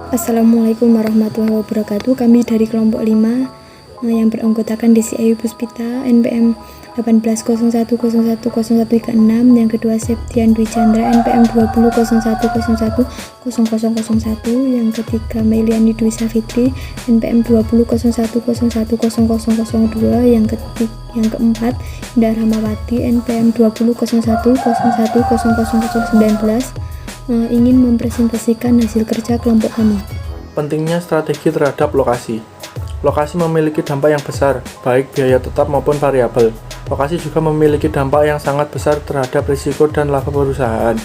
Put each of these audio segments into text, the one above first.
Assalamualaikum warahmatullahi wabarakatuh. Kami dari kelompok 5 yang beranggotakan Desi Ayu Puspita, NPM 1801010136, yang kedua Septian Dwi Chandra, NPM 2001010001, yang ketiga Meliani Dwi Safitri, NPM 2001010002, yang keempat Indah Rahmawati, NPM 2001010019, ingin mempresentasikan hasil kerja kelompok kami. Pentingnya strategi terhadap lokasi. Lokasi memiliki dampak yang besar, baik biaya tetap maupun variabel. Lokasi juga memiliki dampak yang sangat besar terhadap risiko dan laba perusahaan.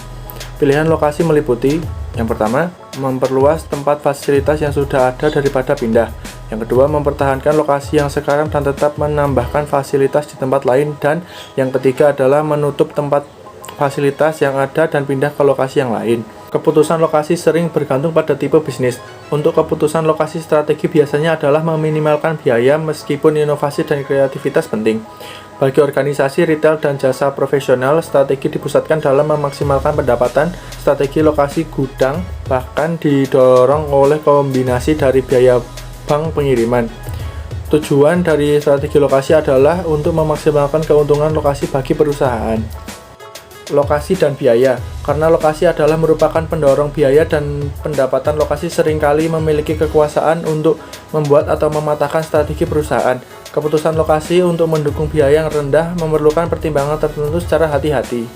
Pilihan lokasi meliputi: yang pertama, memperluas tempat fasilitas yang sudah ada daripada pindah. Yang kedua, mempertahankan lokasi yang sekarang dan tetap menambahkan fasilitas di tempat lain. Dan yang ketiga adalah menutup tempat fasilitas yang ada dan pindah ke lokasi yang lain. Keputusan lokasi sering bergantung pada tipe bisnis. Untuk keputusan lokasi, strategi biasanya adalah meminimalkan biaya meskipun inovasi dan kreativitas penting. Bagi organisasi retail dan jasa profesional, strategi dipusatkan dalam memaksimalkan pendapatan. Strategi lokasi gudang bahkan didorong oleh kombinasi dari biaya bank pengiriman. Tujuan dari strategi lokasi adalah untuk memaksimalkan keuntungan lokasi bagi perusahaan. Lokasi dan biaya. Karena lokasi adalah merupakan pendorong biaya dan pendapatan, lokasi seringkali memiliki kekuasaan untuk membuat atau mematahkan strategi perusahaan. Keputusan lokasi untuk mendukung biaya yang rendah memerlukan pertimbangan tertentu secara hati-hati.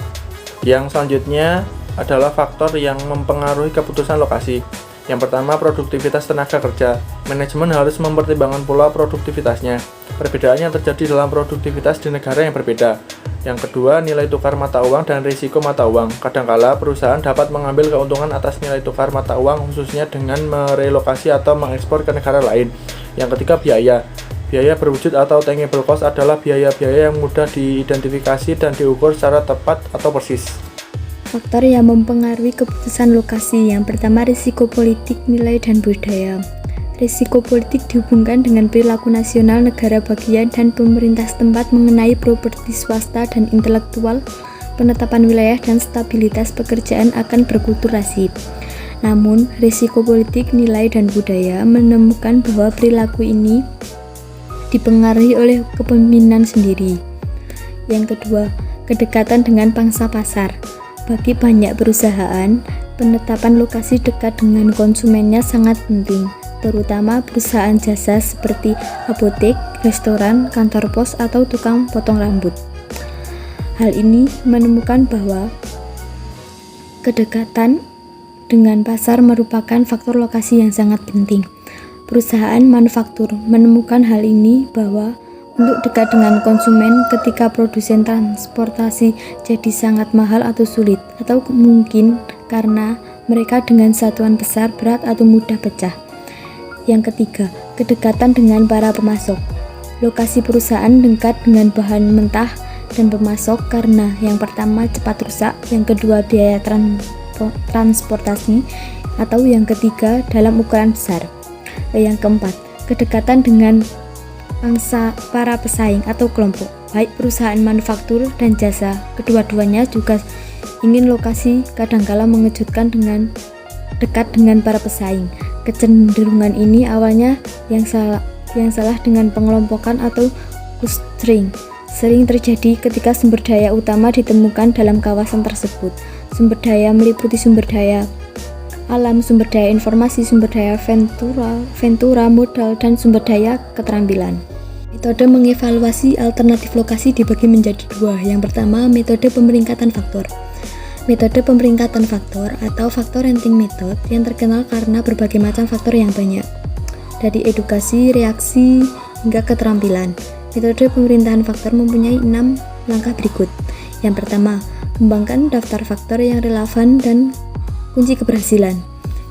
Yang selanjutnya adalah faktor yang mempengaruhi keputusan lokasi. Yang pertama, produktivitas tenaga kerja. Manajemen harus mempertimbangkan pula produktivitasnya. Perbedaan yang terjadi dalam produktivitas di negara yang berbeda. Yang kedua, nilai tukar mata uang dan risiko mata uang. Kadangkala perusahaan dapat mengambil keuntungan atas nilai tukar mata uang, khususnya dengan merelokasi atau mengekspor ke negara lain. Yang ketiga, biaya. Biaya berwujud atau tangible cost adalah biaya-biaya yang mudah diidentifikasi dan diukur secara tepat atau persis. Faktor yang mempengaruhi keputusan lokasi. Yang pertama, risiko politik, nilai, dan budaya. Risiko politik dihubungkan dengan perilaku nasional, negara bagian, dan pemerintah setempat mengenai properti swasta dan intelektual. Penetapan wilayah dan stabilitas pekerjaan akan berkulturasi. Namun, risiko politik, nilai, dan budaya menemukan bahwa perilaku ini dipengaruhi oleh kepemimpinan sendiri. Yang kedua, kedekatan dengan pangsa pasar. Bagi banyak perusahaan, penetapan lokasi dekat dengan konsumennya sangat penting, terutama perusahaan jasa seperti apotek, restoran, kantor pos, atau tukang potong rambut. Hal ini menemukan bahwa kedekatan dengan pasar merupakan faktor lokasi yang sangat penting. Perusahaan manufaktur menemukan hal ini bahwa untuk dekat dengan konsumen ketika produsen transportasi jadi sangat mahal atau sulit, atau mungkin karena mereka dengan satuan besar, berat, atau mudah pecah. Yang ketiga, kedekatan dengan para pemasok. Lokasi perusahaan dekat dengan bahan mentah dan pemasok karena yang pertama cepat rusak, yang kedua biaya transportasi, atau yang ketiga dalam ukuran besar. Yang keempat, kedekatan dengan para pesaing atau kelompok, baik perusahaan manufaktur dan jasa. Kedua-duanya juga ingin lokasi kadangkala mengejutkan dengan dekat dengan para pesaing. Kecenderungan ini awalnya yang salah dengan pengelompokan atau clustering sering terjadi ketika sumber daya utama ditemukan dalam kawasan tersebut. Sumber daya meliputi sumber daya alam, sumber daya informasi, sumber daya ventura, modal, dan sumber daya keterampilan. Metode mengevaluasi alternatif lokasi dibagi menjadi dua. Yang pertama, metode pemeringkatan faktor. Metode pemeringkatan faktor atau factor ranking method yang terkenal karena berbagai macam faktor yang banyak, dari edukasi, reaksi, hingga keterampilan. Metode pemerintahan faktor mempunyai 6 langkah berikut. Yang pertama, kembangkan daftar faktor yang relevan dan kunci keberhasilan.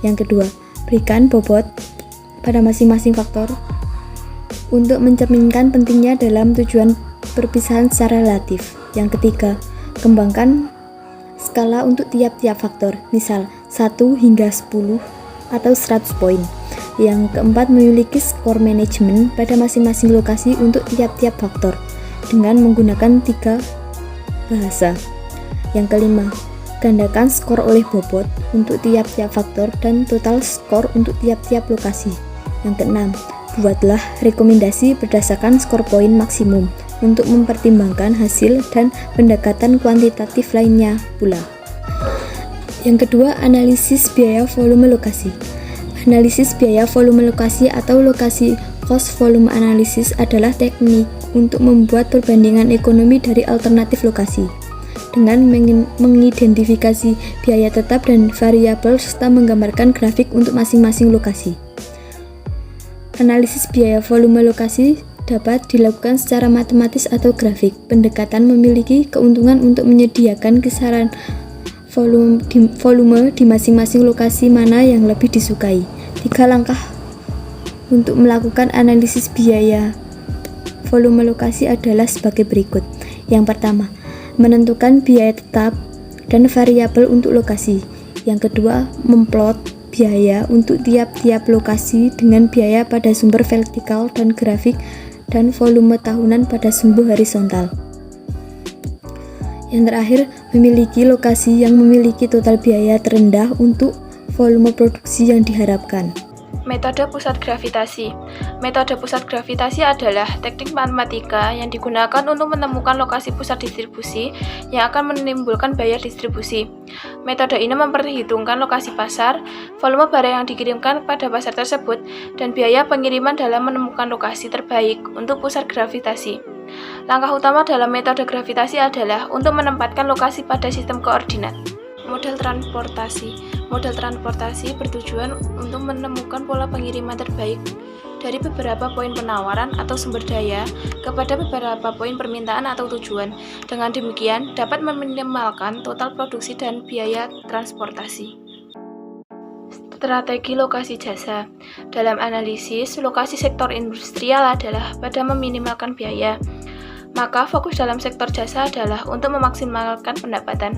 Yang kedua, berikan bobot pada masing-masing faktor untuk mencerminkan pentingnya dalam tujuan perpisahan secara relatif. Yang ketiga, kembangkan skala untuk tiap-tiap faktor, misal 1 hingga 10 atau 100 poin. Yang keempat, memiliki skor manajemen pada masing-masing lokasi untuk tiap-tiap faktor dengan menggunakan 3 bahasa. Yang kelima, Gandakan skor oleh bobot untuk tiap-tiap faktor dan total skor untuk tiap-tiap lokasi. Yang keenam, buatlah rekomendasi berdasarkan skor poin maksimum untuk mempertimbangkan hasil dan pendekatan kuantitatif lainnya pula. Yang kedua, analisis biaya volume lokasi. Analisis biaya volume lokasi atau lokasi cost volume analysis adalah teknik untuk membuat perbandingan ekonomi dari alternatif lokasi dengan mengidentifikasi biaya tetap dan variabel serta menggambarkan grafik untuk masing-masing lokasi. Analisis biaya volume lokasi dapat dilakukan secara matematis atau grafik. Pendekatan memiliki keuntungan untuk menyediakan kisaran volume di masing-masing lokasi mana yang lebih disukai. 3 langkah untuk melakukan analisis biaya volume lokasi adalah sebagai berikut. Yang pertama, menentukan biaya tetap dan variabel untuk lokasi. Yang kedua, memplot biaya untuk tiap-tiap lokasi dengan biaya pada sumber vertikal dan grafik dan volume tahunan pada sumber horizontal. Yang terakhir, memiliki lokasi yang memiliki total biaya terendah untuk volume produksi yang diharapkan. Metode pusat gravitasi. Metode pusat gravitasi adalah teknik matematika yang digunakan untuk menemukan lokasi pusat distribusi yang akan menimbulkan biaya distribusi. Metode ini memperhitungkan lokasi pasar, volume barang yang dikirimkan pada pasar tersebut, dan biaya pengiriman dalam menemukan lokasi terbaik untuk pusat gravitasi. Langkah utama dalam metode gravitasi adalah untuk menempatkan lokasi pada sistem koordinat. Model transportasi. Model transportasi bertujuan untuk menemukan pola pengiriman terbaik dari beberapa poin penawaran atau sumber daya kepada beberapa poin permintaan atau tujuan. Dengan demikian, dapat meminimalkan total produksi dan biaya transportasi. Strategi lokasi jasa. Dalam analisis, lokasi sektor industrial adalah pada meminimalkan biaya. Maka fokus dalam sektor jasa adalah untuk memaksimalkan pendapatan.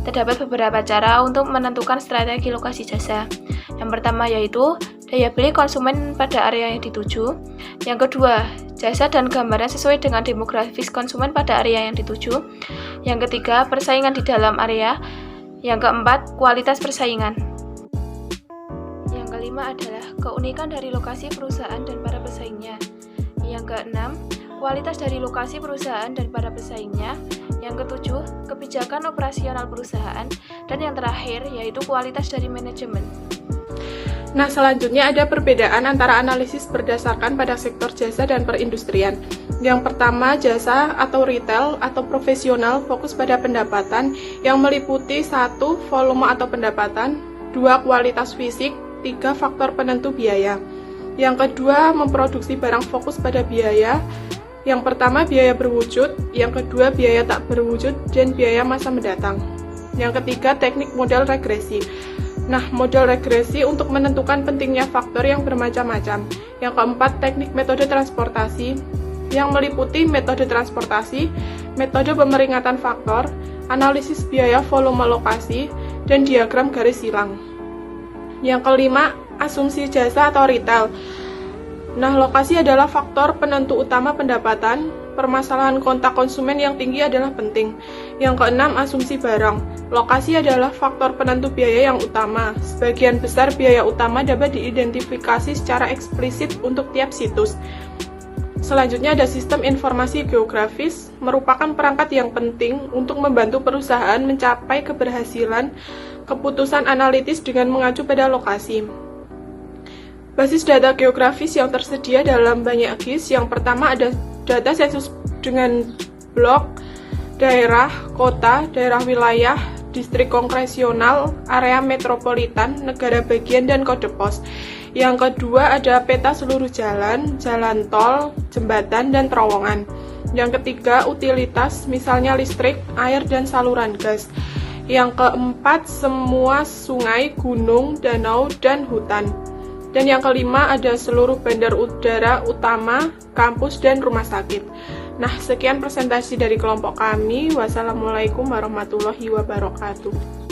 Terdapat beberapa cara untuk menentukan strategi lokasi jasa. Yang pertama yaitu daya beli konsumen pada area yang dituju. Yang kedua, jasa dan gambaran sesuai dengan demografis konsumen pada area yang dituju. Yang ketiga, persaingan di dalam area. Yang keempat, kualitas persaingan. Yang kelima adalah keunikan dari lokasi perusahaan dan para pesaingnya. Yang keenam, kualitas dari lokasi perusahaan dan para pesaingnya. Yang ketujuh, kebijakan operasional perusahaan. Dan yang terakhir, yaitu kualitas dari manajemen. Nah, selanjutnya ada perbedaan antara analisis berdasarkan pada sektor jasa dan perindustrian. Yang pertama, jasa atau retail atau profesional fokus pada pendapatan yang meliputi 1. Volume atau pendapatan, 2. Kualitas fisik, 3. Faktor penentu biaya. Yang kedua, memproduksi barang fokus pada biaya. Yang pertama, biaya berwujud, yang kedua, biaya tak berwujud, dan biaya masa mendatang. Yang ketiga, teknik model regresi. Nah, model regresi untuk menentukan pentingnya faktor yang bermacam-macam. Yang keempat, teknik metode transportasi, yang meliputi metode transportasi, metode pemeringatan faktor, analisis biaya volume lokasi, dan diagram garis silang. Yang kelima, asumsi jasa atau retail. Nah, lokasi adalah faktor penentu utama pendapatan. Permasalahan kontak konsumen yang tinggi adalah penting. Yang keenam, asumsi barang. Lokasi adalah faktor penentu biaya yang utama. Sebagian besar biaya utama dapat diidentifikasi secara eksplisit untuk tiap situs. Selanjutnya ada sistem informasi geografis, merupakan perangkat yang penting untuk membantu perusahaan mencapai keberhasilan keputusan analitis dengan mengacu pada lokasi. Basis data geografis yang tersedia dalam banyak GIS. Yang pertama ada data sensus dengan blok, daerah, kota, daerah wilayah, distrik kongresional, area metropolitan, negara bagian, dan kode pos. Yang kedua ada peta seluruh jalan, jalan tol, jembatan, dan terowongan. Yang ketiga utilitas, misalnya listrik, air, dan saluran gas. Yang keempat semua sungai, gunung, danau, dan hutan. Dan yang kelima ada seluruh bandar udara utama, kampus, dan rumah sakit. Nah, sekian presentasi dari kelompok kami. Wassalamualaikum warahmatullahi wabarakatuh.